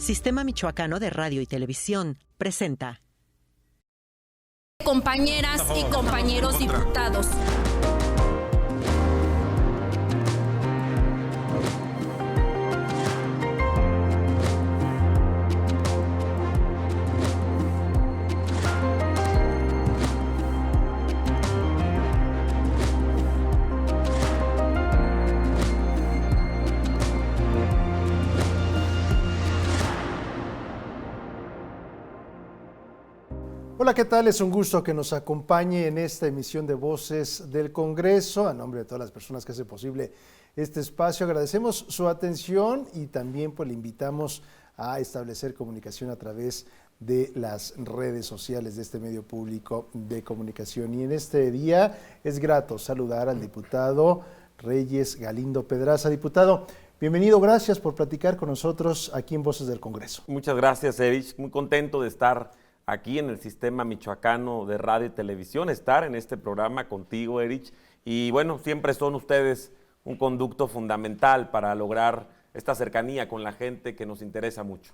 Sistema Michoacano de Radio y Televisión presenta. Compañeras y compañeros diputados. Hola, ¿qué tal? Es un gusto que nos acompañe en esta emisión de Voces del Congreso. A nombre de todas las personas que hacen posible este espacio, agradecemos su atención y también pues le invitamos a establecer comunicación a través de las redes sociales de este medio público de comunicación. Y en este día es grato saludar al diputado Reyes Galindo Pedraza. Diputado, bienvenido, gracias por platicar con nosotros aquí en Voces del Congreso. Muchas gracias, Erich. Muy contento de estar aquí en el Sistema Michoacano de Radio y Televisión, estar en este programa contigo, Erich. Y bueno, siempre son ustedes un conducto fundamental para lograr esta cercanía con la gente que nos interesa mucho.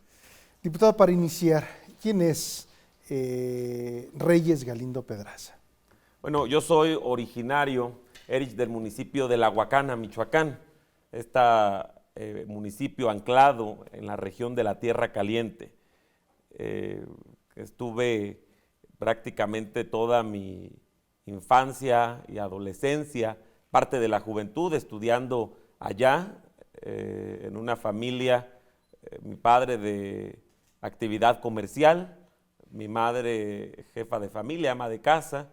Diputado, para iniciar, ¿quién es Reyes Galindo Pedraza? Bueno, yo soy originario, Erich, del municipio de La Huacana, Michoacán. Municipio anclado en la región de la Tierra Caliente. Estuve prácticamente toda mi infancia y adolescencia, parte de la juventud, estudiando allá, en una familia, mi padre de actividad comercial, mi madre jefa de familia, ama de casa,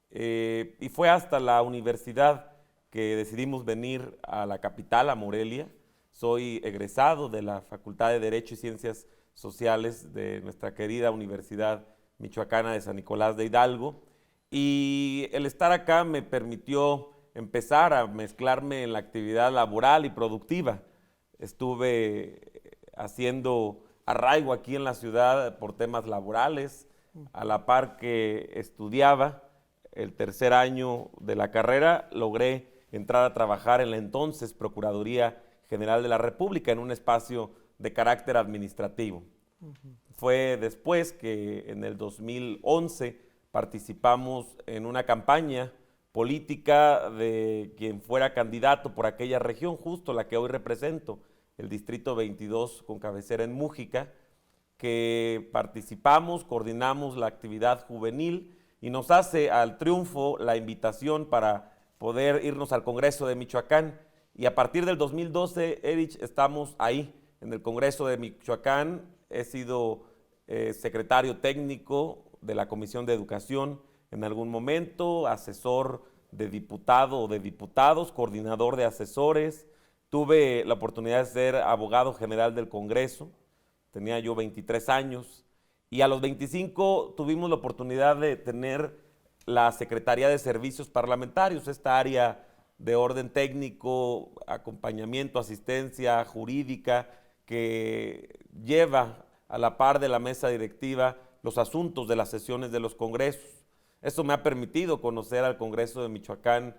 y fue hasta la universidad que decidimos venir a la capital, a Morelia. Soy egresado de la Facultad de Derecho y Ciencias Sociales de nuestra querida Universidad Michoacana de San Nicolás de Hidalgo, y el estar acá me permitió empezar a mezclarme en la actividad laboral y productiva. Estuve haciendo arraigo aquí en la ciudad por temas laborales, a la par que estudiaba el tercer año de la carrera, logré entrar a trabajar en la entonces Procuraduría General de la República en un espacio de carácter administrativo. Fue después que en el 2011 participamos en una campaña política de quien fuera candidato por aquella región, justo la que hoy represento, el Distrito 22 con cabecera en Mújica, que participamos, coordinamos la actividad juvenil y nos hace al triunfo la invitación para poder irnos al Congreso de Michoacán. Y a partir del 2012, Erich, estamos ahí, en el Congreso de Michoacán. He sido secretario técnico de la Comisión de Educación en algún momento, asesor de diputado o de diputados, coordinador de asesores. Tuve la oportunidad de ser abogado general del Congreso, tenía yo 23 años, y a los 25 tuvimos la oportunidad de tener la Secretaría de Servicios Parlamentarios, esta área de orden técnico, acompañamiento, asistencia jurídica, que lleva a la par de la mesa directiva los asuntos de las sesiones de los congresos. Eso me ha permitido conocer al Congreso de Michoacán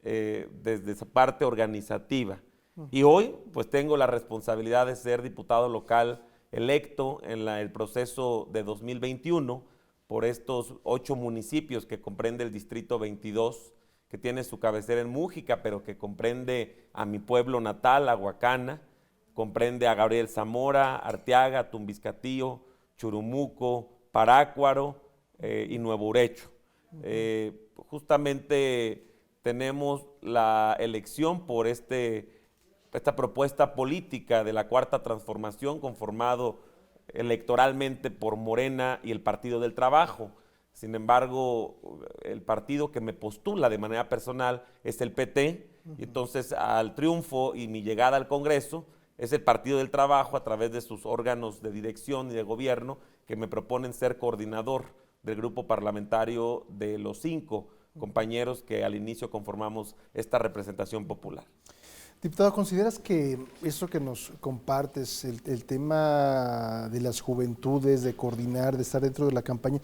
desde esa parte organizativa. Y hoy pues tengo la responsabilidad de ser diputado local electo en el proceso de 2021 por estos 8 municipios que comprende el Distrito 22, que tiene su cabecera en Mújica, pero que comprende a mi pueblo natal, a Huacana, comprende a Gabriel Zamora, Arteaga, Tumbiscatío, Churumuco, Parácuaro y Nuevo Urecho. Justamente tenemos la elección por esta propuesta política de la Cuarta Transformación, conformado electoralmente por Morena y el Partido del Trabajo. Sin embargo, el partido que me postula de manera personal es el PT, y entonces al triunfo y mi llegada al Congreso es el Partido del Trabajo, a través de sus órganos de dirección y de gobierno, que me proponen ser coordinador del grupo parlamentario de los 5 compañeros que al inicio conformamos esta representación popular. Diputado, ¿consideras que eso que nos compartes, el tema de las juventudes, de coordinar, de estar dentro de la campaña,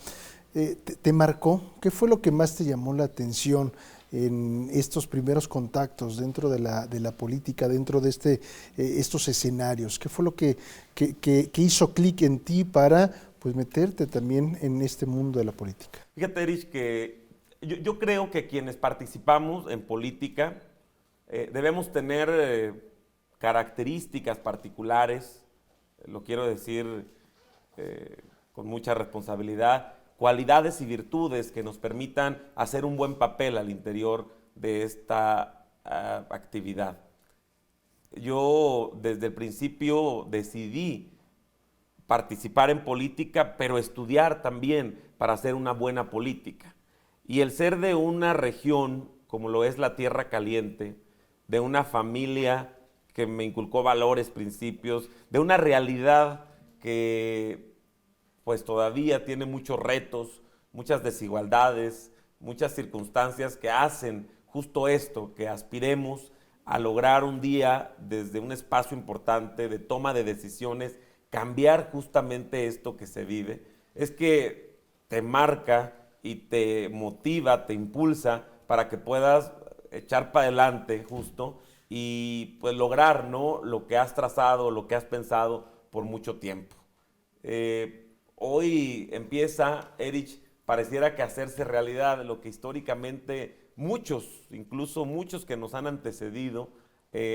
te marcó? ¿Qué fue lo que más te llamó la atención en estos primeros contactos dentro de la política, dentro de estos escenarios? ¿Qué fue lo que hizo clic en ti para pues meterte también en este mundo de la política? Fíjate, Erich, que yo creo que quienes participamos en política debemos tener características particulares, lo quiero decir con mucha responsabilidad, cualidades y virtudes que nos permitan hacer un buen papel al interior de esta actividad. Yo desde el principio decidí participar en política, pero estudiar también para hacer una buena política. Y el ser de una región como lo es la Tierra Caliente, de una familia que me inculcó valores, principios, de una realidad que pues todavía tiene muchos retos, muchas desigualdades, muchas circunstancias que hacen justo esto, que aspiremos a lograr un día desde un espacio importante de toma de decisiones, cambiar justamente esto que se vive, es que te marca y te motiva, te impulsa para que puedas echar para adelante justo y pues lograr, ¿no?, lo que has trazado, lo que has pensado por mucho tiempo. Hoy empieza, Erich, pareciera que hacerse realidad lo que históricamente muchos, incluso muchos que nos han antecedido,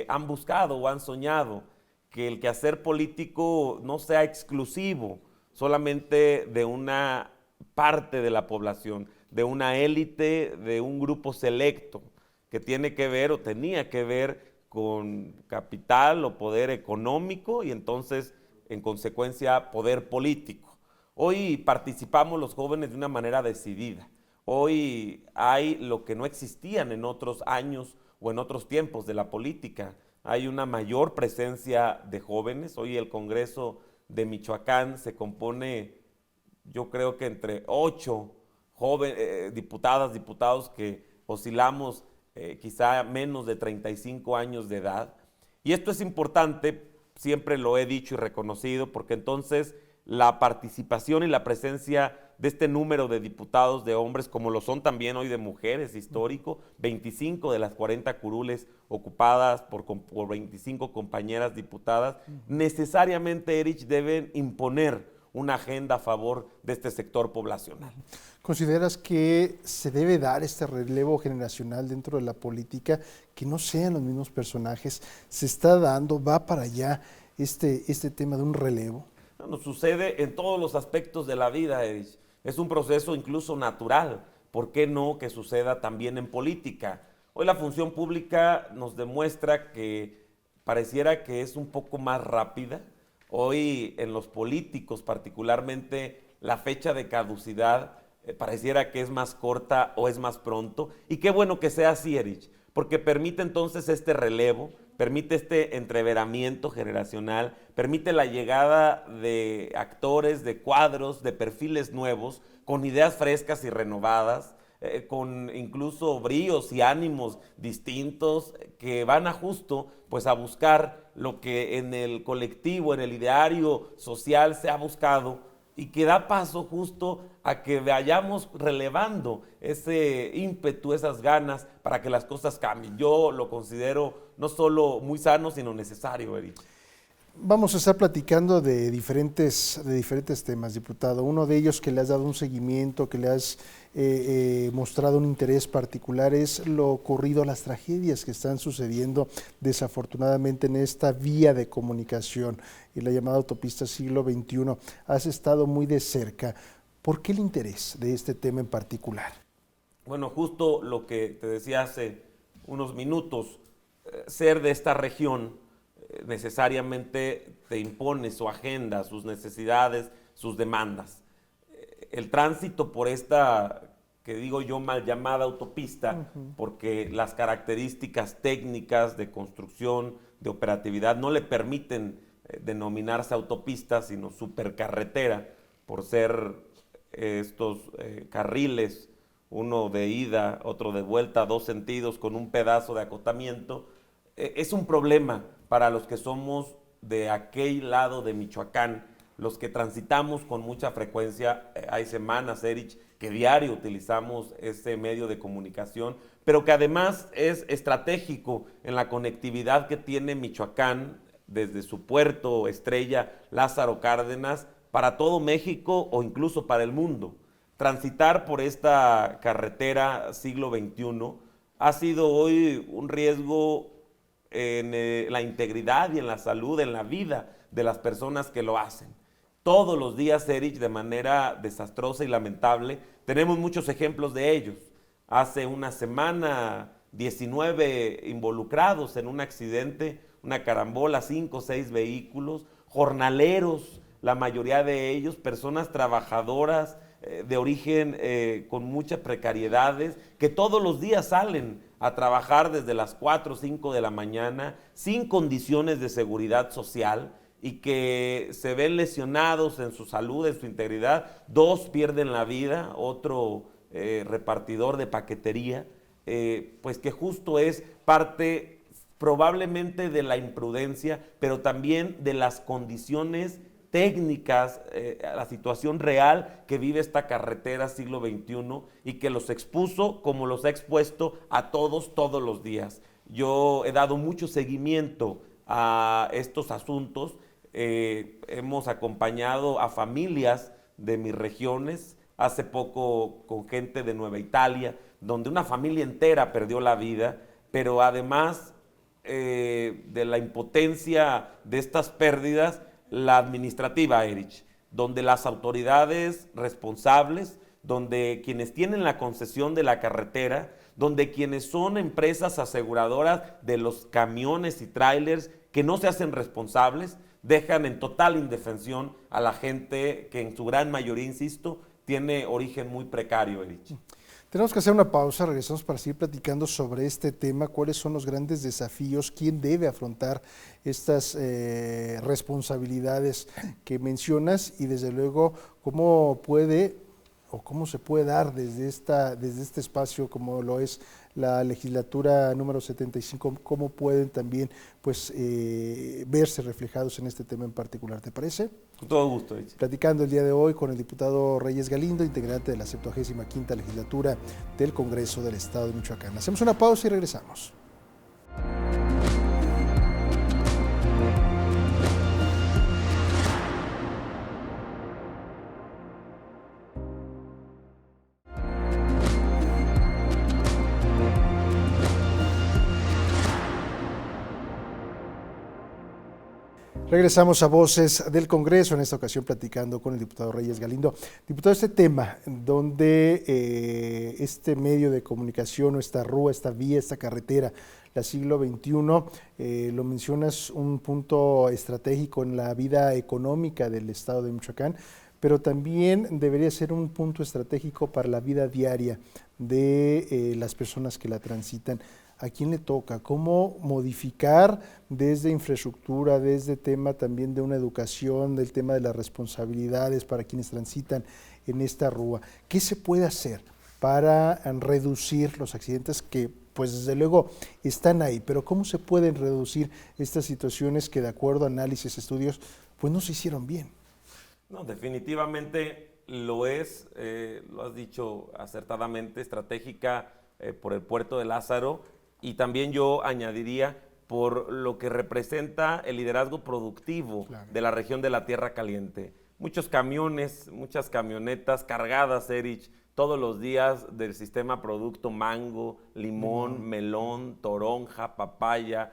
han buscado o han soñado, que el quehacer político no sea exclusivo solamente de una parte de la población, de una élite, de un grupo selecto, que tiene que ver o tenía que ver con capital o poder económico y entonces, en consecuencia, poder político. Hoy participamos los jóvenes de una manera decidida. Hoy hay lo que no existían en otros años o en otros tiempos de la política. Hay una mayor presencia de jóvenes. Hoy el Congreso de Michoacán se compone, yo creo que entre 8 diputadas, diputados que oscilamos quizá menos de 35 años de edad. Y esto es importante, siempre lo he dicho y reconocido, porque entonces la participación y la presencia de este número de diputados, de hombres, como lo son también hoy de mujeres, histórico, 25 de las 40 curules ocupadas por 25 compañeras diputadas, necesariamente, Erich, deben imponer una agenda a favor de este sector poblacional. ¿Consideras que se debe dar este relevo generacional dentro de la política, que no sean los mismos personajes? ¿Se está dando, va para allá este tema de un relevo? Bueno, sucede en todos los aspectos de la vida, Erich. Es un proceso incluso natural. ¿Por qué no que suceda también en política? Hoy la función pública nos demuestra que pareciera que es un poco más rápida. Hoy en los políticos particularmente la fecha de caducidad pareciera que es más corta o es más pronto. Y qué bueno que sea así, Erich, porque permite entonces este relevo, permite este entreveramiento generacional, permite la llegada de actores, de cuadros, de perfiles nuevos, con ideas frescas y renovadas, con incluso bríos y ánimos distintos que van a justo pues a buscar lo que en el colectivo, en el ideario social se ha buscado y que da paso justo a que vayamos relevando ese ímpetu, esas ganas para que las cosas cambien. Yo lo considero no solo muy sano, sino necesario, Erich. Vamos a estar platicando de diferentes temas, diputado. Uno de ellos que le has dado un seguimiento, que le has mostrado un interés particular, es lo ocurrido, las tragedias que están sucediendo desafortunadamente en esta vía de comunicación, y la llamada autopista siglo XXI. Has estado muy de cerca. ¿Por qué el interés de este tema en particular? Bueno, justo lo que te decía hace unos minutos, ser de esta región necesariamente te impone su agenda, sus necesidades, sus demandas. El tránsito por esta, que digo yo, mal llamada autopista, porque las características técnicas de construcción, de operatividad, no le permiten denominarse autopista, sino supercarretera, por ser estos carriles, uno de ida, otro de vuelta, 2 sentidos, con un pedazo de acotamiento. Es un problema para los que somos de aquel lado de Michoacán, los que transitamos con mucha frecuencia. Hay semanas, Erich, que diario utilizamos ese medio de comunicación, pero que además es estratégico en la conectividad que tiene Michoacán desde su puerto estrella Lázaro Cárdenas para todo México o incluso para el mundo. Transitar por esta carretera siglo XXI ha sido hoy un riesgo en la integridad y en la salud, en la vida de las personas que lo hacen. Todos los días, Erich, de manera desastrosa y lamentable, tenemos muchos ejemplos de ellos. Hace una semana, 19 involucrados en un accidente, una carambola, 5 o 6 vehículos, jornaleros, la mayoría de ellos, personas trabajadoras de origen con muchas precariedades, que todos los días salen a trabajar desde las 4 o 5 de la mañana, sin condiciones de seguridad social, y que se ven lesionados en su salud, en su integridad. 2 pierden la vida, otro repartidor de paquetería, pues que justo es parte probablemente de la imprudencia, pero también de las condiciones técnicas, la situación real que vive esta carretera siglo XXI y que los expuso como los ha expuesto a todos los días. Yo he dado mucho seguimiento a estos asuntos. Hemos acompañado a familias de mis regiones, hace poco con gente de Nueva Italia, donde una familia entera perdió la vida, pero además de la impotencia de estas pérdidas, la administrativa, Erich, donde las autoridades responsables, donde quienes tienen la concesión de la carretera, donde quienes son empresas aseguradoras de los camiones y trailers que no se hacen responsables, dejan en total indefensión a la gente que en su gran mayoría, insisto, tiene origen muy precario, Erich. Tenemos que hacer una pausa, regresamos para seguir platicando sobre este tema, cuáles son los grandes desafíos, quién debe afrontar estas responsabilidades que mencionas y desde luego cómo puede o cómo se puede dar desde este espacio como lo es la legislatura número 75, cómo pueden también pues verse reflejados en este tema en particular. ¿Te parece? Con todo gusto, Erich. Platicando el día de hoy con el diputado Reyes Galindo, integrante de la 75ª legislatura del Congreso del Estado de Michoacán. Hacemos una pausa y regresamos. Regresamos a Voces del Congreso, en esta ocasión platicando con el diputado Reyes Galindo. Diputado, este tema donde este medio de comunicación o esta rúa, esta vía, esta carretera, la siglo XXI, lo mencionas, un punto estratégico en la vida económica del estado de Michoacán, pero también debería ser un punto estratégico para la vida diaria de las personas que la transitan. ¿A quién le toca? ¿Cómo modificar desde infraestructura, desde tema también de una educación, del tema de las responsabilidades para quienes transitan en esta rúa? ¿Qué se puede hacer para reducir los accidentes que, pues desde luego, están ahí? Pero ¿cómo se pueden reducir estas situaciones que, de acuerdo a análisis, estudios, pues no se hicieron bien? No, definitivamente lo es, lo has dicho acertadamente, estratégica por el puerto de Lázaro. Y también yo añadiría por lo que representa el liderazgo productivo de la región de la Tierra Caliente. Muchos camiones, muchas camionetas cargadas, Erich, todos los días del sistema producto mango, limón, melón, toronja, papaya,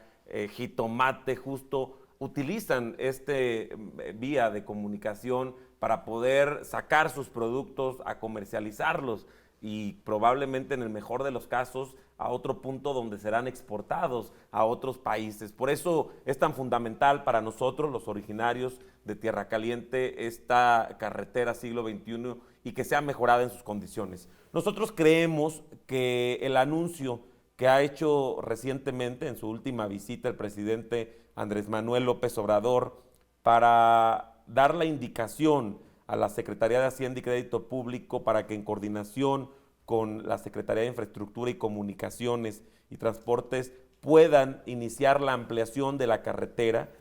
jitomate, justo utilizan este vía de comunicación para poder sacar sus productos a comercializarlos y probablemente en el mejor de los casos a otro punto donde serán exportados a otros países. Por eso es tan fundamental para nosotros, los originarios de Tierra Caliente, esta carretera siglo XXI y que sea mejorada en sus condiciones. Nosotros creemos que el anuncio que ha hecho recientemente en su última visita el presidente Andrés Manuel López Obrador para dar la indicación a la Secretaría de Hacienda y Crédito Público para que en coordinación con la Secretaría de Infraestructura y Comunicaciones y Transportes puedan iniciar la ampliación de la carretera,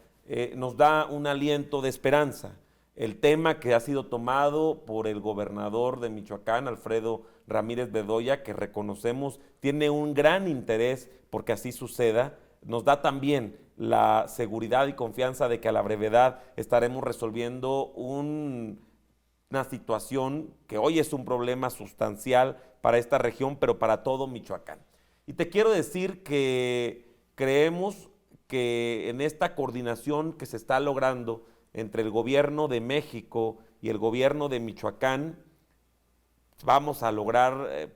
nos da un aliento de esperanza. el tema que ha sido tomado por el gobernador de Michoacán, Alfredo Ramírez Bedoya, que reconocemos tiene un gran interés porque así suceda, nos da también la seguridad y confianza de que a la brevedad estaremos resolviendo una situación que hoy es un problema sustancial para esta región, pero para todo Michoacán. Y te quiero decir que creemos que en esta coordinación que se está logrando entre el gobierno de México y el gobierno de Michoacán, vamos a lograr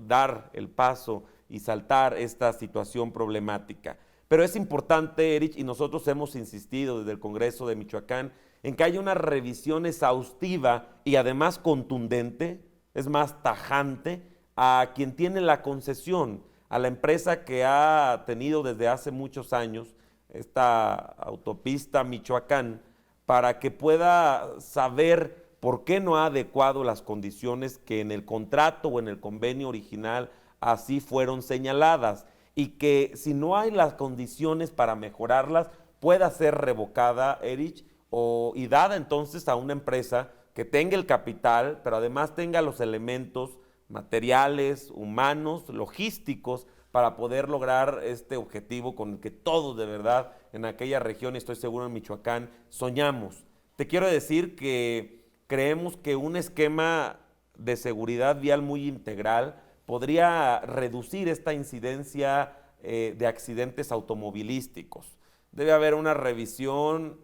dar el paso y saltar esta situación problemática. Pero es importante, Erich, y nosotros hemos insistido desde el Congreso de Michoacán, en que haya una revisión exhaustiva y además contundente, es más tajante, a quien tiene la concesión, a la empresa que ha tenido desde hace muchos años esta autopista Michoacán, para que pueda saber por qué no ha adecuado las condiciones que en el contrato o en el convenio original así fueron señaladas, y que si no hay las condiciones para mejorarlas, pueda ser revocada, Erich, y dada entonces a una empresa que tenga el capital, pero además tenga los elementos materiales, humanos, logísticos, para poder lograr este objetivo con el que todos de verdad en aquella región, y estoy seguro en Michoacán, soñamos. Te quiero decir que creemos que un esquema de seguridad vial muy integral podría reducir esta incidencia de accidentes automovilísticos. Debe haber una revisión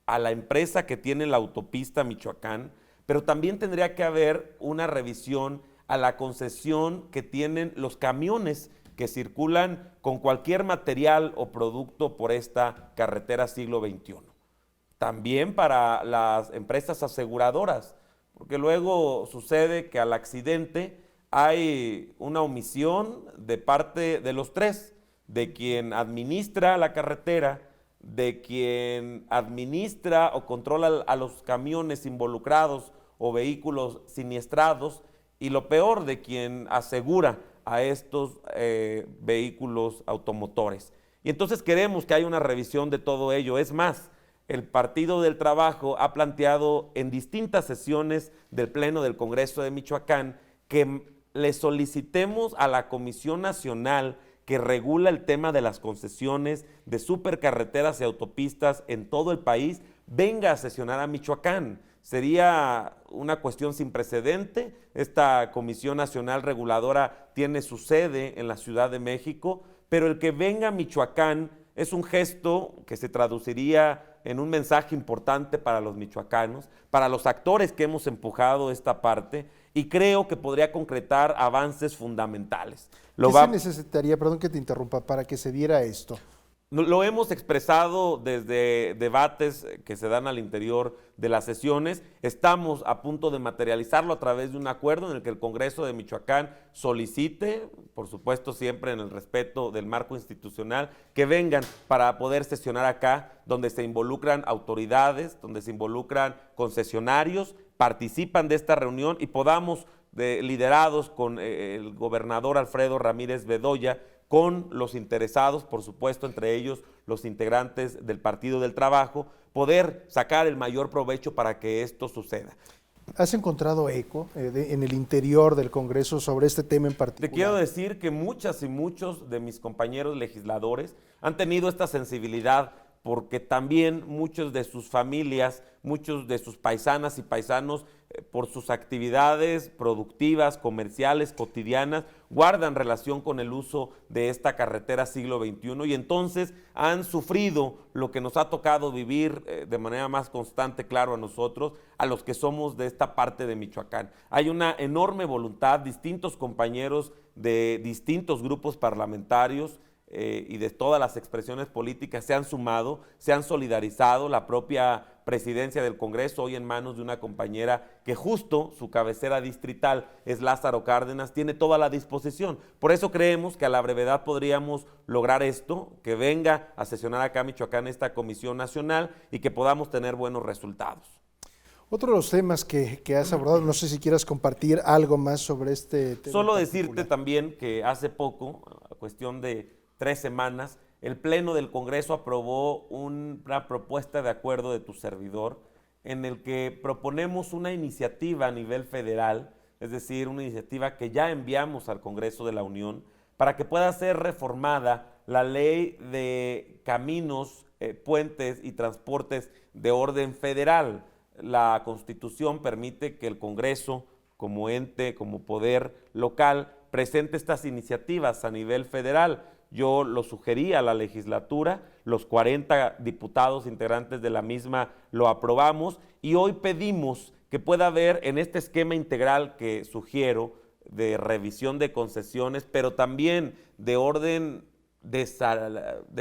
a la empresa que tiene la autopista Michoacán, pero también tendría que haber una revisión a la concesión que tienen los camiones que circulan con cualquier material o producto por esta carretera siglo XXI. También para las empresas aseguradoras, porque luego sucede que al accidente hay una omisión de parte de los tres, de quien administra la carretera, de quien administra o controla a los camiones involucrados o vehículos siniestrados, y lo peor, de quien asegura a estos vehículos automotores. Y entonces queremos que haya una revisión de todo ello. Es más, el Partido del Trabajo ha planteado en distintas sesiones del Pleno del Congreso de Michoacán que le solicitemos a la Comisión Nacional que regula el tema de las concesiones de supercarreteras y autopistas en todo el país, venga a sesionar a Michoacán. Sería una cuestión sin precedente. Esta Comisión Nacional Reguladora tiene su sede en la Ciudad de México, pero el que venga a Michoacán es un gesto que se traduciría en un mensaje importante para los michoacanos, para los actores que hemos empujado esta parte, y creo que podría concretar avances fundamentales. ¿Qué se necesitaría, perdón que te interrumpa, para que se diera esto? Lo hemos expresado desde debates que se dan al interior de las sesiones. Estamos a punto de materializarlo a través de un acuerdo en el que el Congreso de Michoacán solicite, por supuesto siempre en el respeto del marco institucional, que vengan para poder sesionar acá, donde se involucran autoridades, donde se involucran concesionarios, participan de esta reunión y podamos, liderados con el gobernador Alfredo Ramírez Bedoya, con los interesados, por supuesto, entre ellos los integrantes del Partido del Trabajo, poder sacar el mayor provecho para que esto suceda. ¿Has encontrado eco en el interior del Congreso sobre este tema en particular? Te quiero decir que muchas y muchos de mis compañeros legisladores han tenido esta sensibilidad, porque también muchos de sus familias, muchos de sus paisanas y paisanos, por sus actividades productivas, comerciales, cotidianas, guardan relación con el uso de esta carretera siglo XXI, y entonces han sufrido lo que nos ha tocado vivir de manera más constante, claro, a nosotros, a los que somos de esta parte de Michoacán. Hay una enorme voluntad, distintos compañeros de distintos grupos parlamentarios y de todas las expresiones políticas se han sumado, se han solidarizado. La propia presidencia del Congreso, hoy en manos de una compañera que justo su cabecera distrital es Lázaro Cárdenas, tiene toda la disposición. Por eso creemos que a la brevedad podríamos lograr esto, que venga a sesionar acá a Michoacán esta Comisión Nacional y que podamos tener buenos resultados. Otro de los temas que has abordado, no sé si quieras compartir algo más sobre este tema. Solo decirte también que hace poco, a cuestión de 3 semanas, el Pleno del Congreso aprobó una propuesta de acuerdo de tu servidor en el que proponemos una iniciativa a nivel federal, es decir, una iniciativa que ya enviamos al Congreso de la Unión, para que pueda ser reformada la ley de caminos, puentes y transportes de orden federal. La Constitución permite que el Congreso, como ente, como poder local, presente estas iniciativas a nivel federal. Yo lo sugerí a la legislatura, los 40 diputados integrantes de la misma lo aprobamos y hoy pedimos que pueda haber en este esquema integral que sugiero de revisión de concesiones, pero también de orden de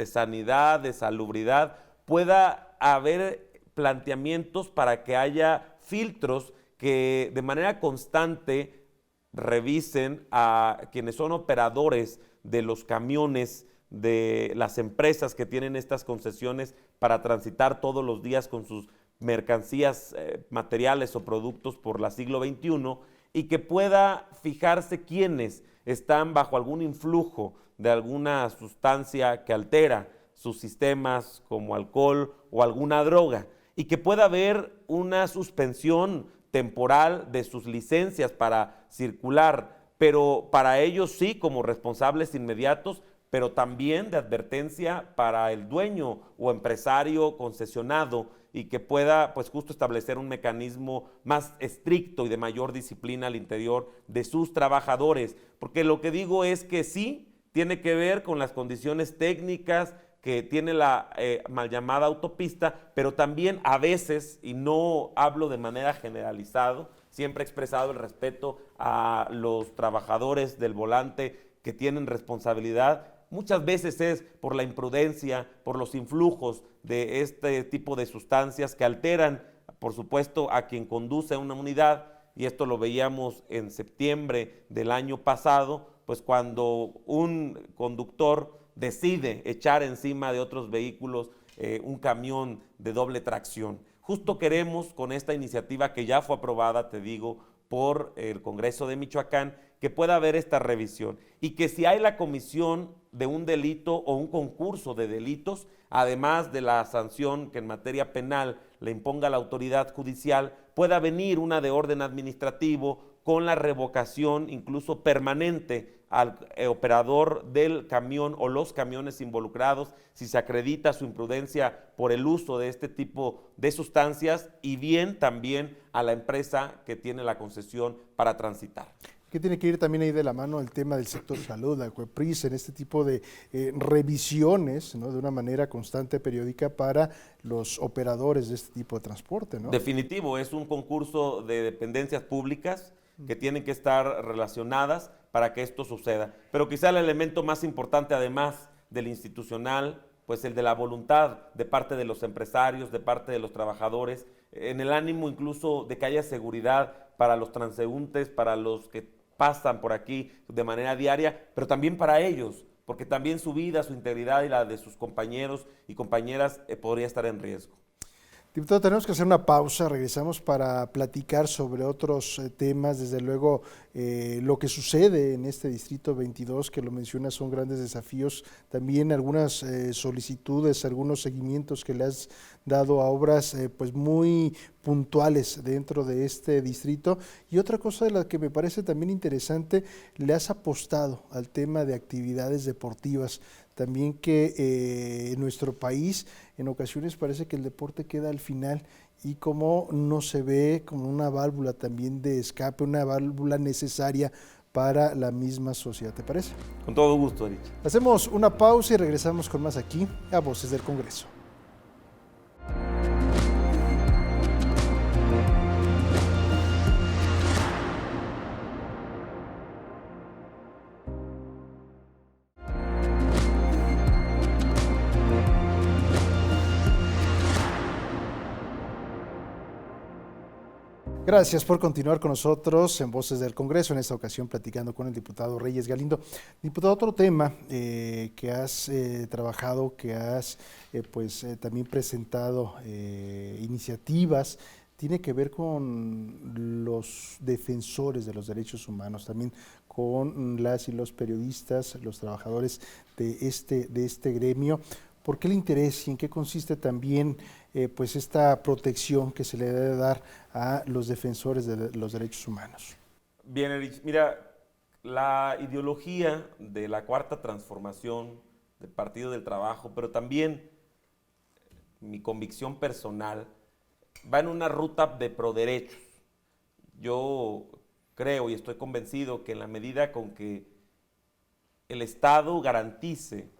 sanidad, de salubridad, pueda haber planteamientos para que haya filtros que de manera constante revisen a quienes son operadores de los camiones, de las empresas que tienen estas concesiones para transitar todos los días con sus mercancías, materiales o productos por la siglo XXI, y que pueda fijarse quiénes están bajo algún influjo de alguna sustancia que altera sus sistemas, como alcohol o alguna droga, y que pueda haber una suspensión temporal de sus licencias para circular, pero para ellos sí como responsables inmediatos, pero también de advertencia para el dueño o empresario concesionado, y que pueda pues justo establecer un mecanismo más estricto y de mayor disciplina al interior de sus trabajadores, porque lo que digo es que sí tiene que ver con las condiciones técnicas que tiene la mal llamada autopista, pero también a veces, y no hablo de manera generalizada, siempre he expresado el respeto a los trabajadores del volante que tienen responsabilidad. Muchas veces es por la imprudencia, por los influjos de este tipo de sustancias que alteran, por supuesto, a quien conduce una unidad, y esto lo veíamos en septiembre del año pasado, pues cuando un conductor decide echar encima de otros vehículos un camión de doble tracción. Justo queremos con esta iniciativa que ya fue aprobada, te digo, por el Congreso de Michoacán, que pueda haber esta revisión y que si hay la comisión de un delito o un concurso de delitos, además de la sanción que en materia penal le imponga la autoridad judicial, pueda venir una de orden administrativo con la revocación incluso permanente al operador del camión o los camiones involucrados si se acredita su imprudencia por el uso de este tipo de sustancias, y bien también a la empresa que tiene la concesión para transitar. ¿Qué tiene que ir también ahí de la mano el tema del sector salud, la COEPRIS, en este tipo de revisiones, ¿no?, de una manera constante, periódica, para los operadores de este tipo de transporte, ¿no? Definitivo, es un concurso de dependencias públicas que tienen que estar relacionadas para que esto suceda. Pero quizá el elemento más importante, además del institucional, pues el de la voluntad de parte de los empresarios, de parte de los trabajadores, en el ánimo incluso de que haya seguridad para los transeúntes, para los que pasan por aquí de manera diaria, pero también para ellos, porque también su vida, su integridad y la de sus compañeros y compañeras podría estar en riesgo. Diputado, tenemos que hacer una pausa, regresamos para platicar sobre otros temas, desde luego lo que sucede en este Distrito 22, que lo menciona, son grandes desafíos, también algunas solicitudes, algunos seguimientos que le has dado a obras pues muy puntuales dentro de este distrito, y otra cosa de la que me parece también interesante, le has apostado al tema de actividades deportivas, también que en nuestro país en ocasiones parece que el deporte queda al final y como no se ve como una válvula también de escape, una válvula necesaria para la misma sociedad. ¿Te parece? Con todo gusto, Rich. Hacemos una pausa y regresamos con más aquí a Voces del Congreso. Gracias por continuar con nosotros en Voces del Congreso, en esta ocasión platicando con el diputado Reyes Galindo. Diputado, otro tema que has trabajado, que has también presentado iniciativas, tiene que ver con los defensores de los derechos humanos, también con las y los periodistas, los trabajadores de este gremio, ¿Por qué el interés y en qué consiste también pues esta protección que se le debe dar a los defensores de los derechos humanos? Bien, Erich, mira, la ideología de la Cuarta Transformación, del Partido del Trabajo, pero también mi convicción personal, va en una ruta de proderechos. Yo creo y estoy convencido que en la medida con que el Estado garantice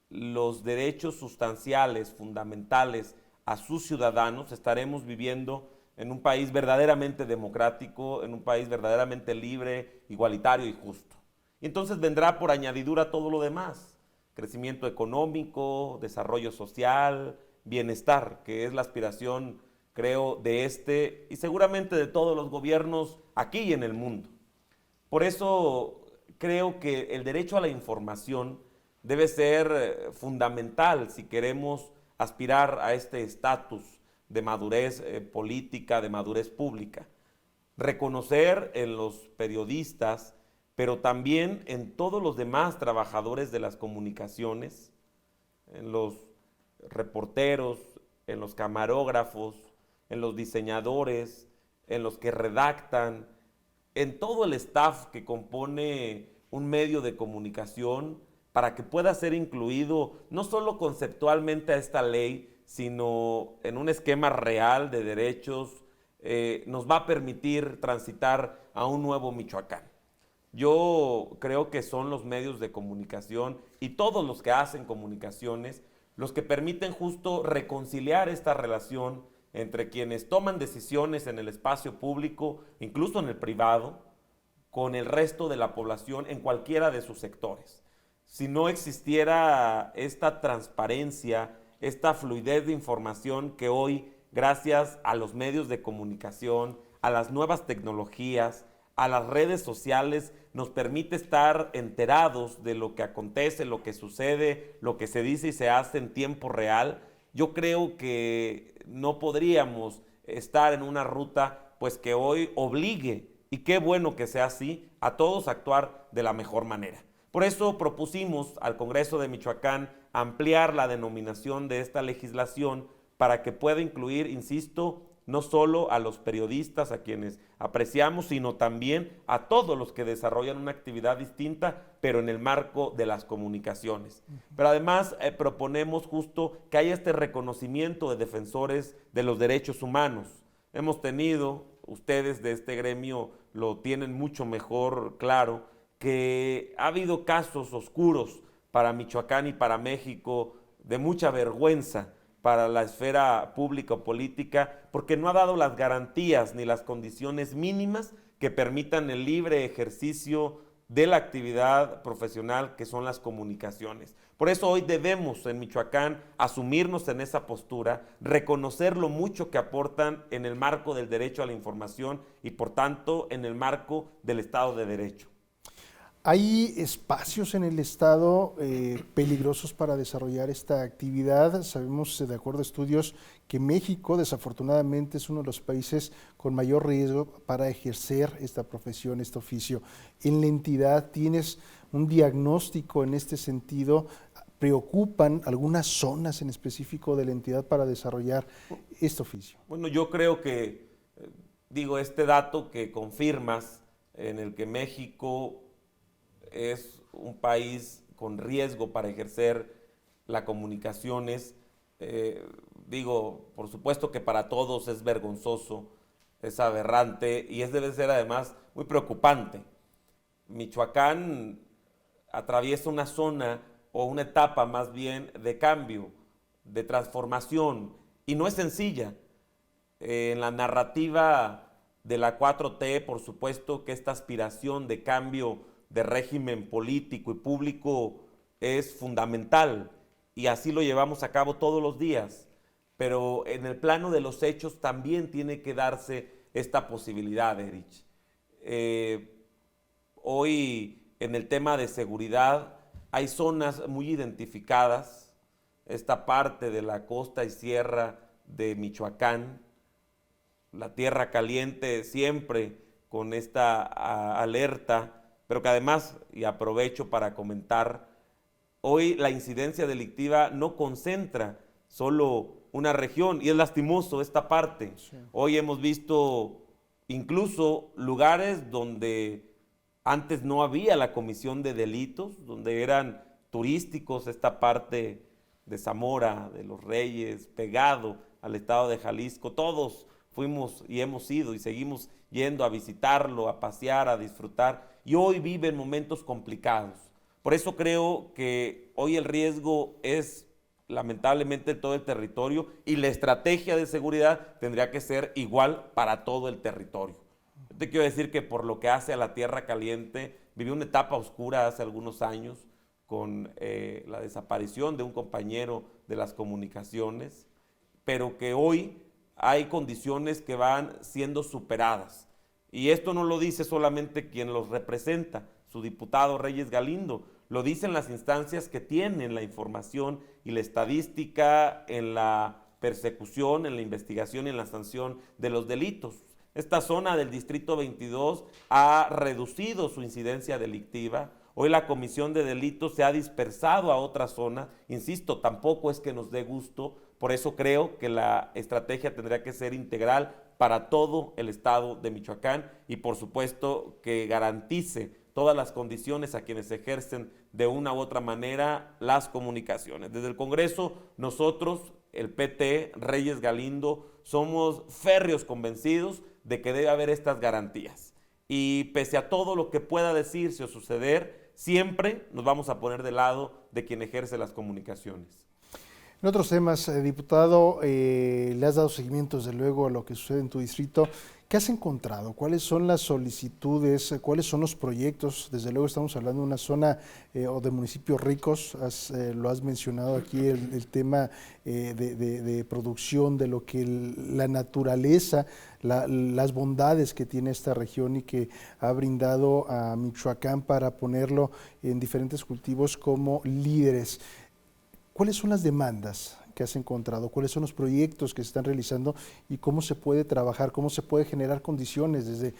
los derechos sustanciales, fundamentales a sus ciudadanos, estaremos viviendo en un país verdaderamente democrático, en un país verdaderamente libre, igualitario y justo. Y entonces vendrá por añadidura todo lo demás: crecimiento económico, desarrollo social, bienestar, que es la aspiración, creo, de este y seguramente de todos los gobiernos aquí y en el mundo. Por eso creo que el derecho a la información debe ser fundamental si queremos aspirar a este estatus de madurez política, de madurez pública. Reconocer en los periodistas, pero también en todos los demás trabajadores de las comunicaciones, en los reporteros, en los camarógrafos, en los diseñadores, en los que redactan, en todo el staff que compone un medio de comunicación, para que pueda ser incluido no solo conceptualmente a esta ley, sino en un esquema real de derechos, nos va a permitir transitar a un nuevo Michoacán. Yo creo que son los medios de comunicación y todos los que hacen comunicaciones los que permiten justo reconciliar esta relación entre quienes toman decisiones en el espacio público, incluso en el privado, con el resto de la población en cualquiera de sus sectores. Si no existiera esta transparencia, esta fluidez de información que hoy, gracias a los medios de comunicación, a las nuevas tecnologías, a las redes sociales, nos permite estar enterados de lo que acontece, lo que sucede, lo que se dice y se hace en tiempo real, yo creo que no podríamos estar en una ruta pues que hoy obligue, y qué bueno que sea así, a todos a actuar de la mejor manera. Por eso propusimos al Congreso de Michoacán ampliar la denominación de esta legislación para que pueda incluir, insisto, no solo a los periodistas, a quienes apreciamos, sino también a todos los que desarrollan una actividad distinta, pero en el marco de las comunicaciones. Pero además proponemos justo que haya este reconocimiento de defensores de los derechos humanos. Hemos tenido, ustedes de este gremio lo tienen mucho mejor claro, que ha habido casos oscuros para Michoacán y para México de mucha vergüenza para la esfera pública o política, porque no ha dado las garantías ni las condiciones mínimas que permitan el libre ejercicio de la actividad profesional que son las comunicaciones. Por eso hoy debemos en Michoacán asumirnos en esa postura, reconocer lo mucho que aportan en el marco del derecho a la información y por tanto en el marco del Estado de Derecho. ¿Hay espacios en el Estado peligrosos para desarrollar esta actividad? Sabemos, de acuerdo a estudios, que México desafortunadamente es uno de los países con mayor riesgo para ejercer esta profesión, este oficio. En la entidad, ¿tienes un diagnóstico en este sentido? ¿Preocupan algunas zonas en específico de la entidad para desarrollar este oficio? Bueno, yo creo que, este dato que confirmas, en el que México es un país con riesgo para ejercer las comunicaciones, por supuesto que para todos es vergonzoso, es aberrante y debe ser además muy preocupante. Michoacán atraviesa una zona o una etapa más bien de cambio, de transformación, y no es sencilla. En la narrativa de la 4T, por supuesto que esta aspiración de cambio de régimen político y público es fundamental y así lo llevamos a cabo todos los días, pero en el plano de los hechos también tiene que darse esta posibilidad, Erich. Hoy en el tema de seguridad hay zonas muy identificadas, esta parte de la costa y sierra de Michoacán, la tierra caliente siempre con esta alerta, pero que además, y aprovecho para comentar, hoy la incidencia delictiva no concentra solo una región, y es lastimoso esta parte. Sí. Hoy hemos visto incluso lugares donde antes no había la comisión de delitos, donde eran turísticos, esta parte de Zamora, de Los Reyes, pegado al estado de Jalisco. Todos fuimos y hemos ido y seguimos yendo a visitarlo, a pasear, a disfrutar, y hoy viven momentos complicados. Por eso creo que hoy el riesgo es lamentablemente todo el territorio, y la estrategia de seguridad tendría que ser igual para todo el territorio. Yo te quiero decir que por lo que hace a la Tierra Caliente, viví una etapa oscura hace algunos años con la desaparición de un compañero de las comunicaciones, pero que hoy hay condiciones que van siendo superadas. Y esto no lo dice solamente quien los representa, su diputado Reyes Galindo, lo dicen las instancias que tienen la información y la estadística en la persecución, en la investigación y en la sanción de los delitos. Esta zona del Distrito 22 ha reducido su incidencia delictiva. Hoy la comisión de delitos se ha dispersado a otra zona. Insisto, tampoco es que nos dé gusto. Por eso creo que la estrategia tendría que ser integral para todo el estado de Michoacán, y por supuesto que garantice todas las condiciones a quienes ejercen de una u otra manera las comunicaciones. Desde el Congreso, nosotros, el PT, Reyes Galindo, somos férreos convencidos de que debe haber estas garantías. Y pese a todo lo que pueda decirse o suceder, siempre nos vamos a poner del lado de quien ejerce las comunicaciones. En otros temas, diputado, le has dado seguimiento desde luego a lo que sucede en tu distrito. ¿Qué has encontrado? ¿Cuáles son las solicitudes? ¿Cuáles son los proyectos? Desde luego estamos hablando de una zona o de municipios ricos. Lo has mencionado aquí, el tema de producción, de lo que la naturaleza, las bondades que tiene esta región y que ha brindado a Michoacán para ponerlo en diferentes cultivos como líderes. ¿Cuáles son las demandas que has encontrado? ¿Cuáles son los proyectos que se están realizando y cómo se puede trabajar, cómo se puede generar condiciones desde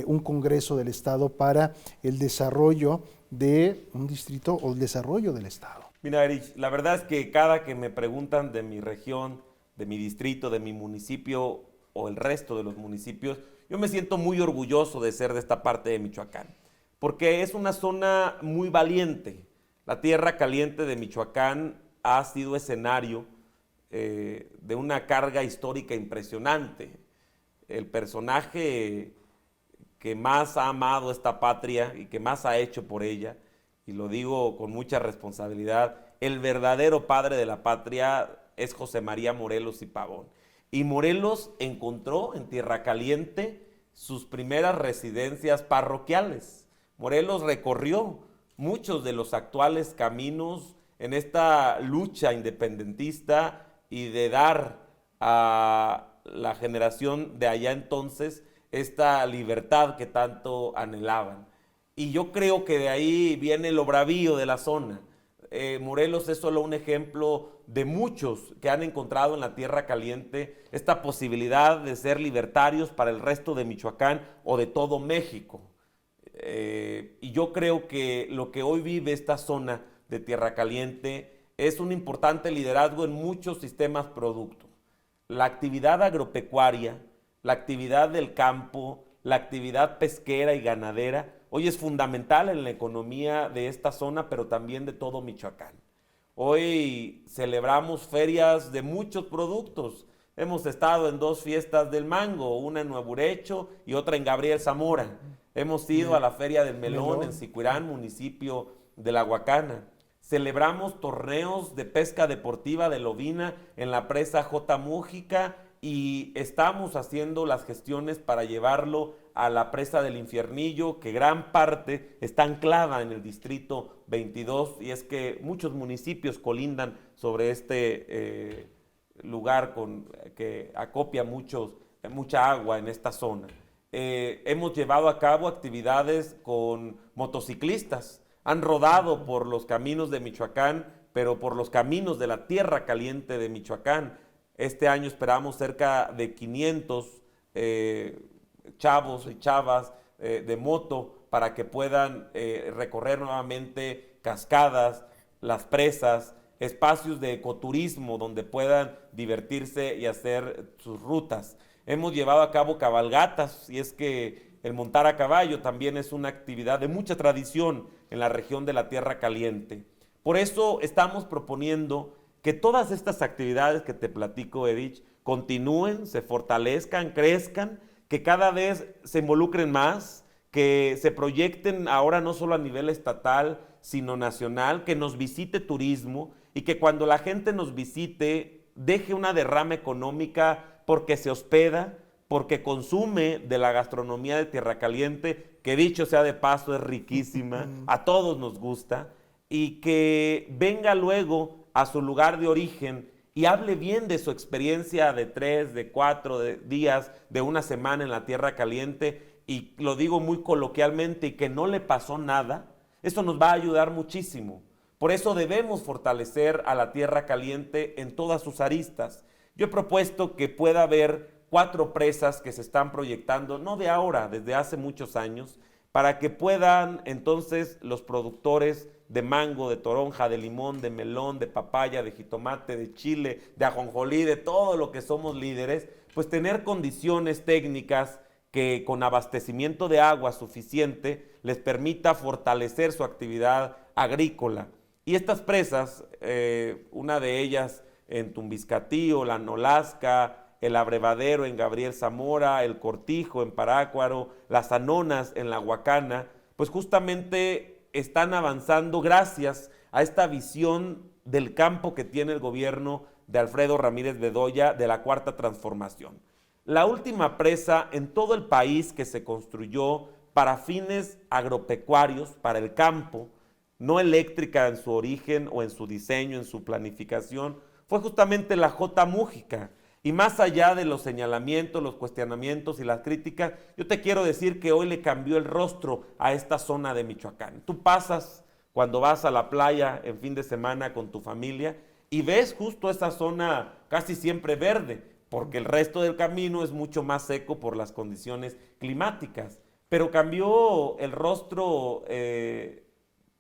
un Congreso del Estado para el desarrollo de un distrito o el desarrollo del Estado? Mira, Erich, la verdad es que cada que me preguntan de mi región, de mi distrito, de mi municipio o el resto de los municipios, yo me siento muy orgulloso de ser de esta parte de Michoacán, porque es una zona muy valiente. La Tierra Caliente de Michoacán ha sido escenario de una carga histórica impresionante. El personaje que más ha amado esta patria y que más ha hecho por ella, y lo digo con mucha responsabilidad, el verdadero padre de la patria es José María Morelos y Pavón. Y Morelos encontró en Tierra Caliente sus primeras residencias parroquiales. Morelos recorrió muchos de los actuales caminos en esta lucha independentista y de dar a la generación de allá entonces esta libertad que tanto anhelaban. Y yo creo que de ahí viene lo bravío de la zona. Morelos es solo un ejemplo de muchos que han encontrado en la Tierra Caliente esta posibilidad de ser libertarios para el resto de Michoacán o de todo México. Y yo creo que lo que hoy vive esta zona de Tierra Caliente es un importante liderazgo en muchos sistemas producto. La actividad agropecuaria, la actividad del campo, la actividad pesquera y ganadera, hoy es fundamental en la economía de esta zona, pero también de todo Michoacán. Hoy celebramos ferias de muchos productos. Hemos estado en 2 fiestas del mango, una en Nuevo Urecho y otra en Gabriel Zamora. Hemos ido a la Feria del Melón en Sicuirán, municipio de La Huacana. Celebramos torneos de pesca deportiva de lobina en la presa J. Mújica y estamos haciendo las gestiones para llevarlo a la presa del Infiernillo, que gran parte está anclada en el distrito 22, y es que muchos municipios colindan sobre este lugar que acopia mucha agua en esta zona. Hemos llevado a cabo actividades con motociclistas. Han rodado por los caminos de Michoacán, pero por los caminos de la Tierra Caliente de Michoacán. Este año esperamos cerca de 500 chavos y chavas de moto para que puedan recorrer nuevamente cascadas las presas, espacios de ecoturismo donde puedan divertirse y hacer sus rutas. Hemos llevado a cabo cabalgatas, y es que el montar a caballo también es una actividad de mucha tradición en la región de la Tierra Caliente. Por eso estamos proponiendo que todas estas actividades que te platico, Erich, continúen, se fortalezcan, crezcan, que cada vez se involucren más, que se proyecten ahora no solo a nivel estatal, sino nacional, que nos visite turismo y que cuando la gente nos visite deje una derrama económica porque se hospeda, porque consume de la gastronomía de Tierra Caliente, que dicho sea de paso es riquísima, a todos nos gusta, y que venga luego a su lugar de origen y hable bien de su experiencia de 3, de 4 días, de una semana en la Tierra Caliente, y lo digo muy coloquialmente, y que no le pasó nada. Eso nos va a ayudar muchísimo. Por eso debemos fortalecer a la Tierra Caliente en todas sus aristas. Yo he propuesto que pueda haber 4 presas que se están proyectando, no de ahora, desde hace muchos años, para que puedan entonces los productores de mango, de toronja, de limón, de melón, de papaya, de jitomate, de chile, de ajonjolí, de todo lo que somos líderes, pues tener condiciones técnicas que con abastecimiento de agua suficiente les permita fortalecer su actividad agrícola. Y estas presas, una de ellas en Tumbiscatío, la Nolasca, el Abrevadero en Gabriel Zamora, el Cortijo en Parácuaro, las Anonas en La Huacana, pues justamente están avanzando gracias a esta visión del campo que tiene el gobierno de Alfredo Ramírez Bedoya de la Cuarta Transformación. La última presa en todo el país que se construyó para fines agropecuarios, para el campo, no eléctrica en su origen o en su diseño, en su planificación, fue justamente la J. Mújica. Y más allá de los señalamientos, los cuestionamientos y las críticas, yo te quiero decir que hoy le cambió el rostro a esta zona de Michoacán. Tú pasas cuando vas a la playa en fin de semana con tu familia y ves justo esa zona casi siempre verde, porque el resto del camino es mucho más seco por las condiciones climáticas. Pero cambió el rostro de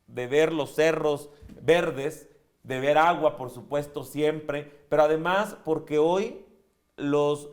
ver los cerros verdes, de ver agua, por supuesto, siempre, pero además porque hoy los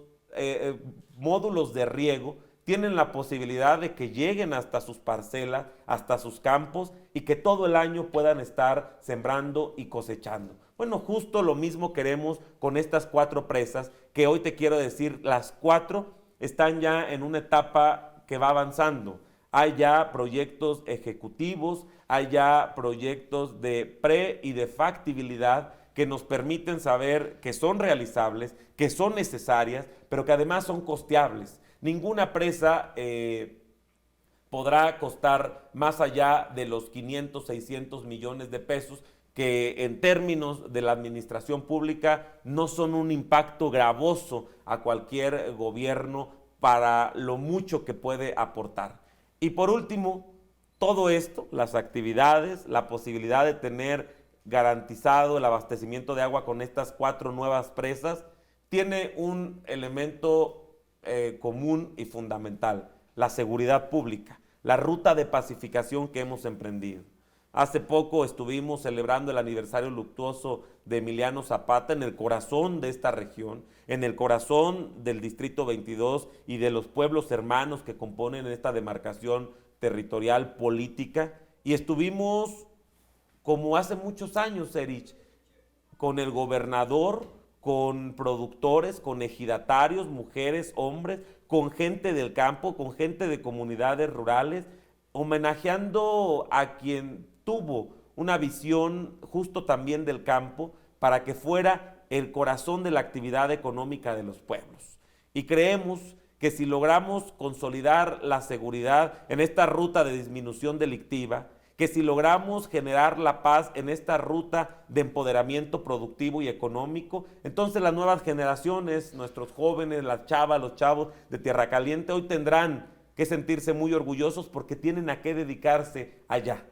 módulos de riego tienen la posibilidad de que lleguen hasta sus parcelas, hasta sus campos, y que todo el año puedan estar sembrando y cosechando. Bueno, justo lo mismo queremos con estas 4 presas, que hoy te quiero decir, las 4 están ya en una etapa que va avanzando. Hay ya proyectos ejecutivos, hay ya proyectos de pre y de factibilidad que nos permiten saber que son realizables, que son necesarias, pero que además son costeables. Ninguna presa podrá costar más allá de los 500, 600 millones de pesos, que en términos de la administración pública no son un impacto gravoso a cualquier gobierno para lo mucho que puede aportar. Y por último, todo esto, las actividades, la posibilidad de tener garantizado el abastecimiento de agua con estas 4 nuevas presas, tiene un elemento común y fundamental: la seguridad pública, la ruta de pacificación que hemos emprendido. Hace poco estuvimos celebrando el aniversario luctuoso de Emiliano Zapata en el corazón de esta región, en el corazón del Distrito 22 y de los pueblos hermanos que componen esta demarcación territorial política, y estuvimos como hace muchos años, Erich, con el gobernador, con productores, con ejidatarios, mujeres, hombres, con gente del campo, con gente de comunidades rurales, homenajeando a quien tuvo una visión justo también del campo para que fuera el corazón de la actividad económica de los pueblos. Y creemos que si logramos consolidar la seguridad en esta ruta de disminución delictiva, que si logramos generar la paz en esta ruta de empoderamiento productivo y económico, entonces las nuevas generaciones, nuestros jóvenes, las chavas, los chavos de Tierra Caliente hoy tendrán que sentirse muy orgullosos porque tienen a qué dedicarse allá.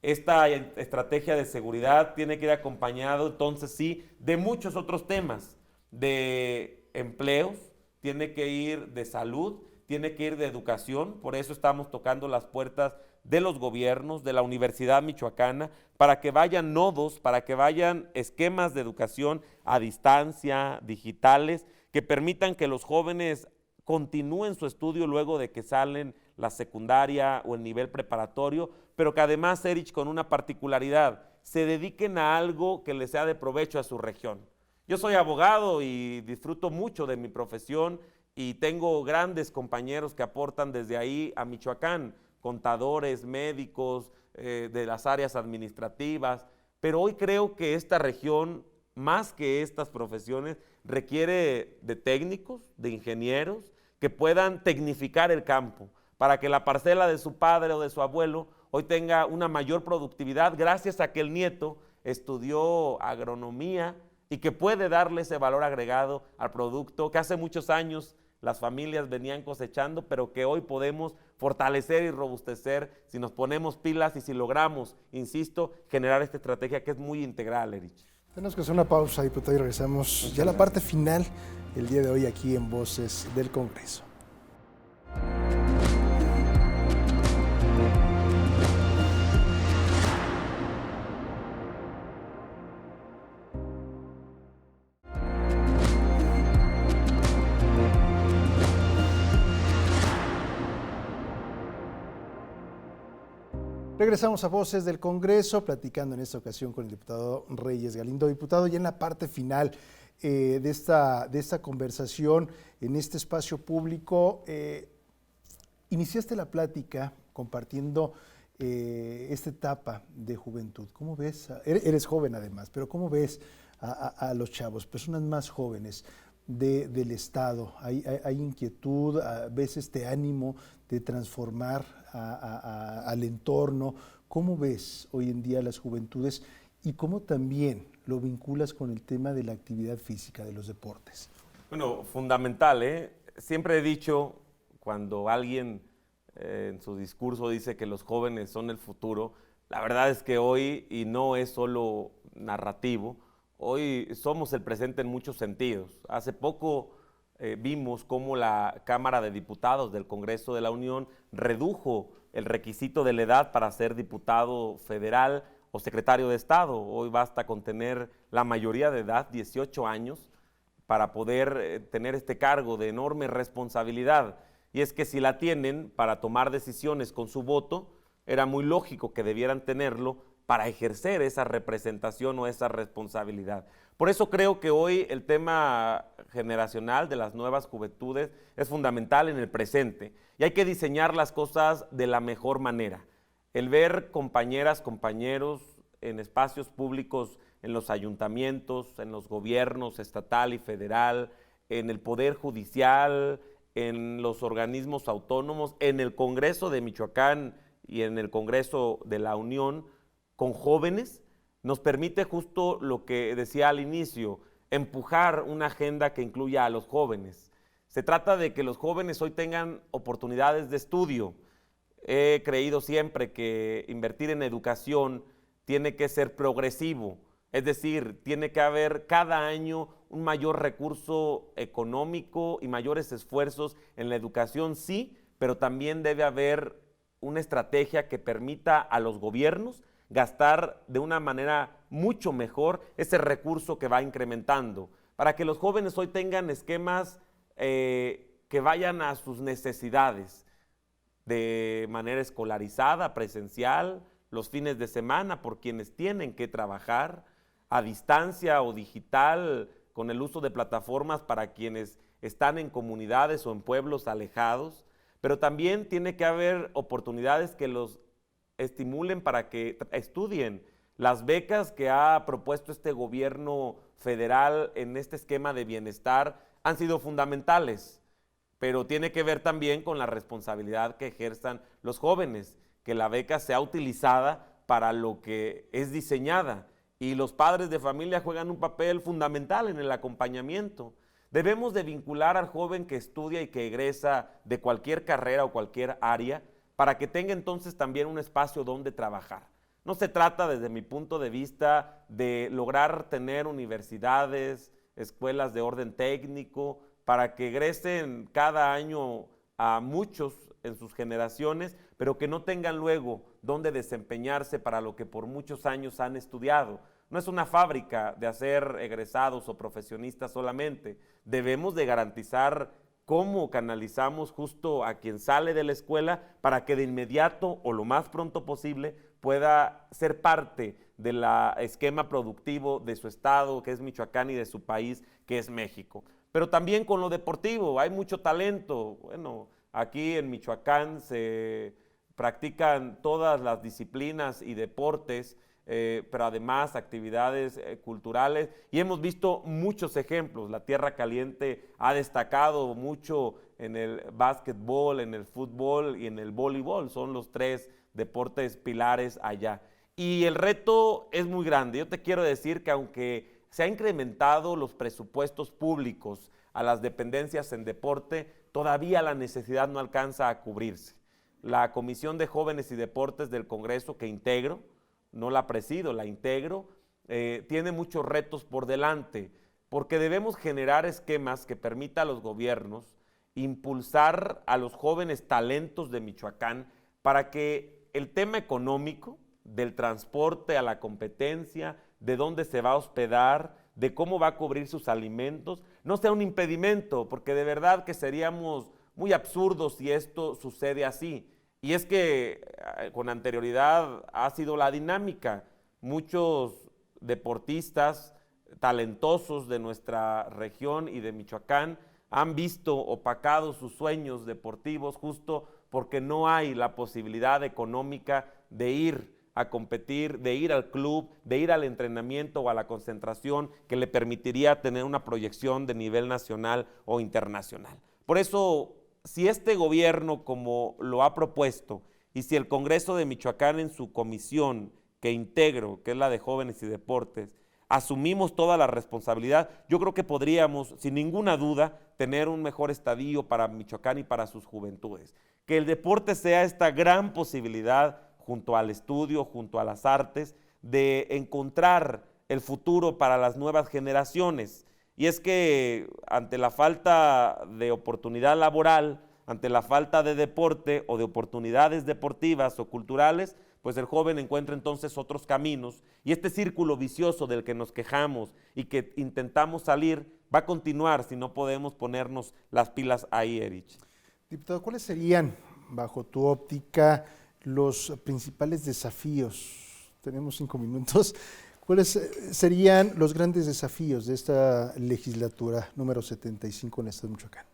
Esta estrategia de seguridad tiene que ir acompañado, entonces sí, de muchos otros temas, de empleos, tiene que ir de salud, tiene que ir de educación. Por eso estamos tocando las puertas de los gobiernos, de la Universidad Michoacana, para que vayan nodos, para que vayan esquemas de educación a distancia, digitales, que permitan que los jóvenes continúen su estudio luego de que salen la secundaria o el nivel preparatorio, pero que además, Erich, con una particularidad, se dediquen a algo que les sea de provecho a su región. Yo soy abogado y disfruto mucho de mi profesión y tengo grandes compañeros que aportan desde ahí a Michoacán, contadores, médicos, de las áreas administrativas, pero hoy creo que esta región, más que estas profesiones, requiere de técnicos, de ingenieros, que puedan tecnificar el campo, para que la parcela de su padre o de su abuelo hoy tenga una mayor productividad gracias a que el nieto estudió agronomía y que puede darle ese valor agregado al producto que hace muchos años las familias venían cosechando, pero que hoy podemos fortalecer y robustecer si nos ponemos pilas y si logramos, insisto, generar esta estrategia que es muy integral, Erich. Tenemos que hacer una pausa, diputado, y regresamos ya a la parte final el día de hoy aquí en Voces del Congreso. Regresamos a Voces del Congreso, platicando en esta ocasión con el diputado Reyes Galindo. Diputado, ya en la parte final de esta conversación, en este espacio público, iniciaste la plática compartiendo esta etapa de juventud. ¿Cómo ves? Eres joven además, pero ¿cómo ves a los chavos, personas más jóvenes del Estado? ¿Hay inquietud? ¿Ves este ánimo de transformar al entorno? ¿Cómo ves hoy en día las juventudes y cómo también lo vinculas con el tema de la actividad física, de los deportes? Bueno, fundamental, ¿eh? Siempre he dicho, cuando alguien en su discurso dice que los jóvenes son el futuro, la verdad es que hoy, y no es solo narrativo, hoy somos el presente en muchos sentidos. Hace poco vimos cómo la Cámara de Diputados del Congreso de la Unión redujo el requisito de la edad para ser diputado federal o secretario de Estado. Hoy basta con tener la mayoría de edad, 18 años, para poder tener este cargo de enorme responsabilidad. Y es que si la tienen para tomar decisiones con su voto, era muy lógico que debieran tenerlo para ejercer esa representación o esa responsabilidad. Por eso creo que hoy el tema generacional de las nuevas juventudes es fundamental en el presente y hay que diseñar las cosas de la mejor manera. El ver compañeras, compañeros en espacios públicos, en los ayuntamientos, en los gobiernos estatal y federal, en el Poder Judicial, en los organismos autónomos, en el Congreso de Michoacán y en el Congreso de la Unión, con jóvenes, nos permite justo lo que decía al inicio, empujar una agenda que incluya a los jóvenes. Se trata de que los jóvenes hoy tengan oportunidades de estudio. He creído siempre que invertir en educación tiene que ser progresivo, es decir, tiene que haber cada año un mayor recurso económico y mayores esfuerzos en la educación, sí, pero también debe haber una estrategia que permita a los gobiernos gastar de una manera mucho mejor ese recurso que va incrementando, para que los jóvenes hoy tengan esquemas que vayan a sus necesidades de manera escolarizada, presencial, los fines de semana por quienes tienen que trabajar, a distancia o digital, con el uso de plataformas para quienes están en comunidades o en pueblos alejados, pero también tiene que haber oportunidades que los estimulen para que estudien. Las becas que ha propuesto este gobierno federal en este esquema de bienestar han sido fundamentales, pero tiene que ver también con la responsabilidad que ejerzan los jóvenes, que la beca sea utilizada para lo que es diseñada, y los padres de familia juegan un papel fundamental en el acompañamiento. Debemos de vincular al joven que estudia y que egresa de cualquier carrera o cualquier área para que tenga entonces también un espacio donde trabajar. No se trata, desde mi punto de vista, de lograr tener universidades, escuelas de orden técnico, para que egresen cada año a muchos en sus generaciones, pero que no tengan luego dónde desempeñarse para lo que por muchos años han estudiado. No es una fábrica de hacer egresados o profesionistas solamente. Debemos de garantizar cómo canalizamos justo a quien sale de la escuela para que de inmediato o lo más pronto posible pueda ser parte del esquema productivo de su estado, que es Michoacán, y de su país, que es México. Pero también con lo deportivo, hay mucho talento. Bueno, aquí en Michoacán se practican todas las disciplinas y deportes, pero además actividades culturales, y hemos visto muchos ejemplos. La Tierra Caliente ha destacado mucho en el básquetbol, en el fútbol y en el voleibol. Son los 3 deportes pilares allá. Y el reto es muy grande. Yo te quiero decir que aunque se han incrementado los presupuestos públicos a las dependencias en deporte, todavía la necesidad no alcanza a cubrirse. La Comisión de Jóvenes y Deportes del Congreso, que integro, no la presido, la integro, tiene muchos retos por delante, porque debemos generar esquemas que permitan a los gobiernos impulsar a los jóvenes talentos de Michoacán para que el tema económico, del transporte a la competencia, de dónde se va a hospedar, de cómo va a cubrir sus alimentos, no sea un impedimento, porque de verdad que seríamos muy absurdos si esto sucede así. Y es que con anterioridad ha sido la dinámica. Muchos deportistas talentosos de nuestra región y de Michoacán han visto opacados sus sueños deportivos justo porque no hay la posibilidad económica de ir a competir, de ir al club, de ir al entrenamiento o a la concentración que le permitiría tener una proyección de nivel nacional o internacional. Por eso, si este gobierno, como lo ha propuesto, y si el Congreso de Michoacán en su comisión que integro, que es la de Jóvenes y Deportes, asumimos toda la responsabilidad, yo creo que podríamos, sin ninguna duda, tener un mejor estadio para Michoacán y para sus juventudes. Que el deporte sea esta gran posibilidad, junto al estudio, junto a las artes, de encontrar el futuro para las nuevas generaciones. Y es que ante la falta de oportunidad laboral, ante la falta de deporte o de oportunidades deportivas o culturales, pues el joven encuentra entonces otros caminos, y este círculo vicioso del que nos quejamos y que intentamos salir va a continuar si no podemos ponernos las pilas ahí, Erich. Diputado, ¿cuáles serían, bajo tu óptica, los principales desafíos? Tenemos 5 minutos. ¿Cuáles serían los grandes desafíos de esta legislatura número 75 en el estado de Michoacán?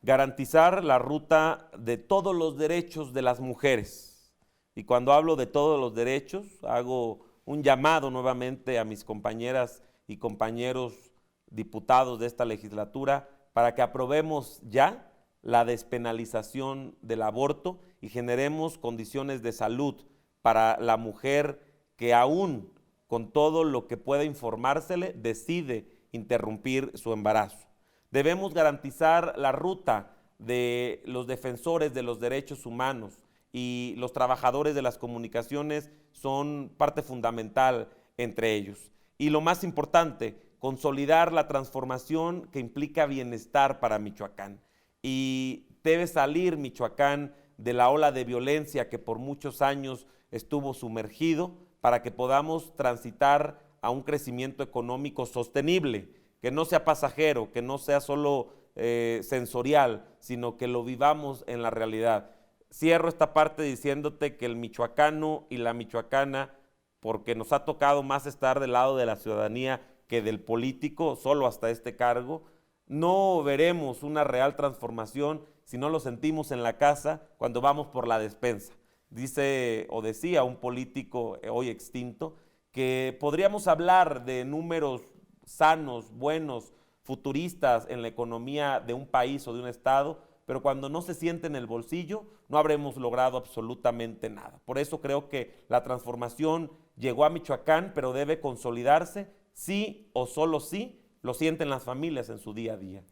Garantizar la ruta de todos los derechos de las mujeres. Y cuando hablo de todos los derechos, hago un llamado nuevamente a mis compañeras y compañeros diputados de esta legislatura para que aprobemos ya la despenalización del aborto y generemos condiciones de salud para la mujer que aún con todo lo que pueda informársele decide interrumpir su embarazo. Debemos garantizar la ruta de los defensores de los derechos humanos, y los trabajadores de las comunicaciones son parte fundamental entre ellos. Y lo más importante, consolidar la transformación que implica bienestar para Michoacán. Y debe salir Michoacán de la ola de violencia que por muchos años estuvo sumergido, para que podamos transitar a un crecimiento económico sostenible, que no sea pasajero, que no sea solo sensorial, sino que lo vivamos en la realidad. Cierro esta parte diciéndote que el michoacano y la michoacana, porque nos ha tocado más estar del lado de la ciudadanía que del político, solo hasta este cargo, no veremos una real transformación si no lo sentimos en la casa cuando vamos por la despensa. Dice o decía un político hoy extinto que podríamos hablar de números sanos, buenos, futuristas en la economía de un país o de un estado, pero cuando no se siente en el bolsillo no habremos logrado absolutamente nada. Por eso creo que la transformación llegó a Michoacán, pero debe consolidarse sí o solo sí lo sienten las familias en su día a día.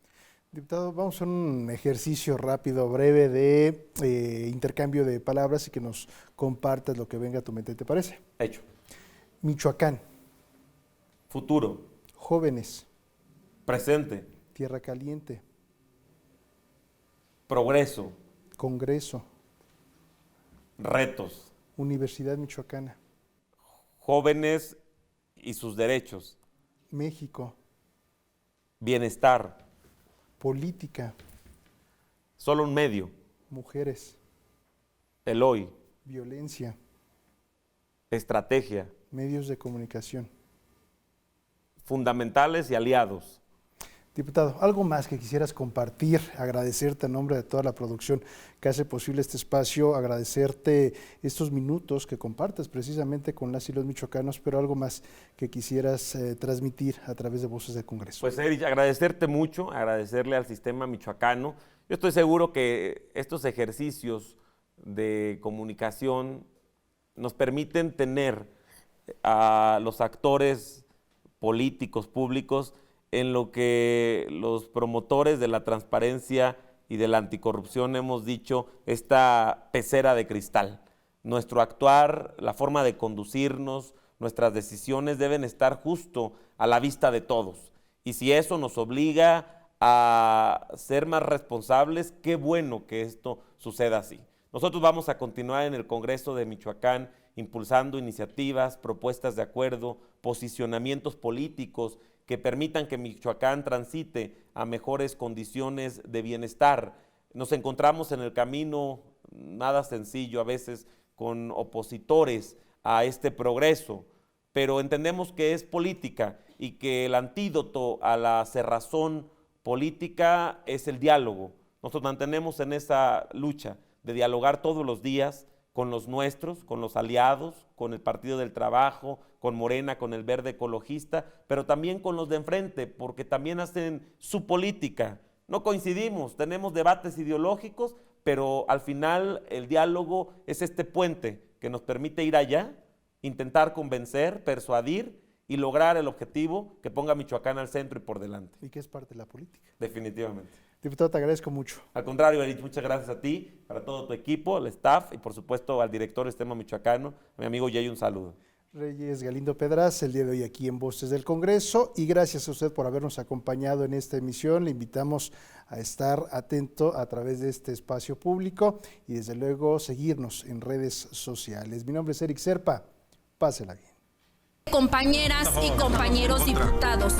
Diputado, vamos a hacer un ejercicio rápido, breve de intercambio de palabras y que nos compartas lo que venga a tu mente, ¿te parece? Hecho. Michoacán. Futuro. Jóvenes. Presente. Tierra Caliente. Progreso. Congreso. retos. Universidad Michoacana. Jóvenes y sus derechos. México. Bienestar. Política. Solo un medio. Mujeres. El hoy. Violencia. Estrategia. Medios de comunicación. Fundamentales y aliados. Diputado, ¿algo más que quisieras compartir? Agradecerte en nombre de toda la producción que hace posible este espacio, agradecerte estos minutos que compartes precisamente con las y los michoacanos, pero algo más que quisieras transmitir a través de Voces del Congreso. Pues Erich, agradecerte mucho, agradecerle al sistema michoacano. Yo estoy seguro que estos ejercicios de comunicación nos permiten tener a los actores políticos, públicos, en lo que los promotores de la transparencia y de la anticorrupción hemos dicho, esta pecera de cristal. Nuestro actuar, la forma de conducirnos, nuestras decisiones deben estar justo a la vista de todos. Y si eso nos obliga a ser más responsables, qué bueno que esto suceda así. Nosotros vamos a continuar en el Congreso de Michoacán impulsando iniciativas, propuestas de acuerdo, posicionamientos políticos que permitan que Michoacán transite a mejores condiciones de bienestar. Nos encontramos en el camino, nada sencillo a veces, con opositores a este progreso, pero entendemos que es política y que el antídoto a la cerrazón política es el diálogo. Nosotros mantenemos en esa lucha de dialogar todos los días con los nuestros, con los aliados, con el Partido del Trabajo, con Morena, con el Verde Ecologista, pero también con los de enfrente, porque también hacen su política. No coincidimos, tenemos debates ideológicos, pero al final el diálogo es este puente que nos permite ir allá, intentar convencer, persuadir y lograr el objetivo que ponga a Michoacán al centro y por delante. Y que es parte de la política. Definitivamente. Diputado, te agradezco mucho. Al contrario, Erich, muchas gracias a ti, para todo tu equipo, al staff y por supuesto al director del sistema michoacano, a mi amigo Jay, un saludo. Reyes Galindo Pedraz, el día de hoy aquí en Voces del Congreso, y gracias a usted por habernos acompañado en esta emisión. Le invitamos a estar atento a través de este espacio público y desde luego seguirnos en redes sociales. Mi nombre es Eric Serpa, pásela bien. Compañeras y compañeros diputados.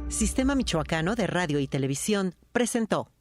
Sistema Michoacano de Radio y Televisión presentó